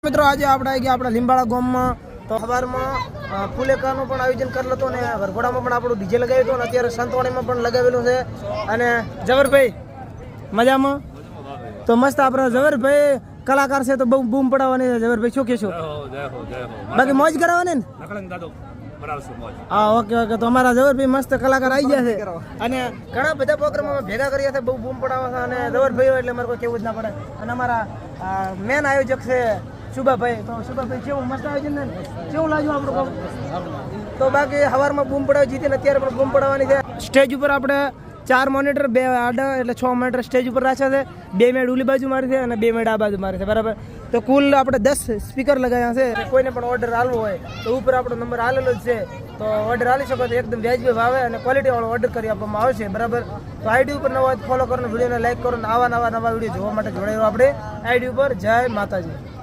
મિત્રો આજે આપણે આવી ગયા આપણા લીંબાળા ગામમાં તો સવારમાં ફુલેકાનું પણ આયોજન કરેલું હતું અને વરઘોડામાં પણ આપણું ડીજે લગાવ્યું હતું અને અત્યારે સંતવાણીમાં પણ લગાવેલું છે અને ઝવેરભાઈ મજામાં તો મસ્ત આપણા ઝવેરભાઈ કલાકાર છે તો બહુ બૂમ પડાવવાની છે ઝવેરભાઈ શું કહેશો બાકી મોજ કરાવવાની ને હા ઓકે ઓકે તો અમારા ઝવેરભાઈ મસ્ત કલાકાર આવી ગયા છે અને ઘણા બધા પ્રોગ્રામોમાં ભેગા કર્યા છે બહુ બૂમ પડાવવા છે અને ઝવેરભાઈ એટલે મારે કોઈ કેવું જ ના પડે અને અમારા મેન આયોજક છે શુભાભાઈ તો શુભાભાઈ કેવું મસ્ત આયોજન ને કેવું લાગ્યું આપણું તો બાકી સવારમાં બૂમ પડાવી જીતીને અત્યારે પણ બૂમ પડાવવાની છે સ્ટેજ ઉપર આપણે 4 મોનિટર 2 આડા એટલે 6 મોનિટર સ્ટેજ ઉપર રાખ્યા છે 2 મેડ ઓલી બાજુ મારી છે અને 2 મેડ આ બાજુ મારી છે બરાબર તો કુલ આપણે 10 સ્પીકર લગાવ્યા છે કોઈને પણ ઓર્ડર આલવો હોય તો ઉપર આપણો નંબર આલેલો જ છે તો ઓર્ડર આલી શકો તો એકદમ વ્યાજબી ભાવે અને ક્વોલિટી વાળો ઓર્ડર કરી આપવામાં આવશે બરાબર તો આઈડી ઉપર નવા ફોલો કરો વિડીયોને લાઈક કરો અને આવા નવા વિડીયો જોવા માટે જોડાયો આપણે આઈડી ઉપર જય માતાજી.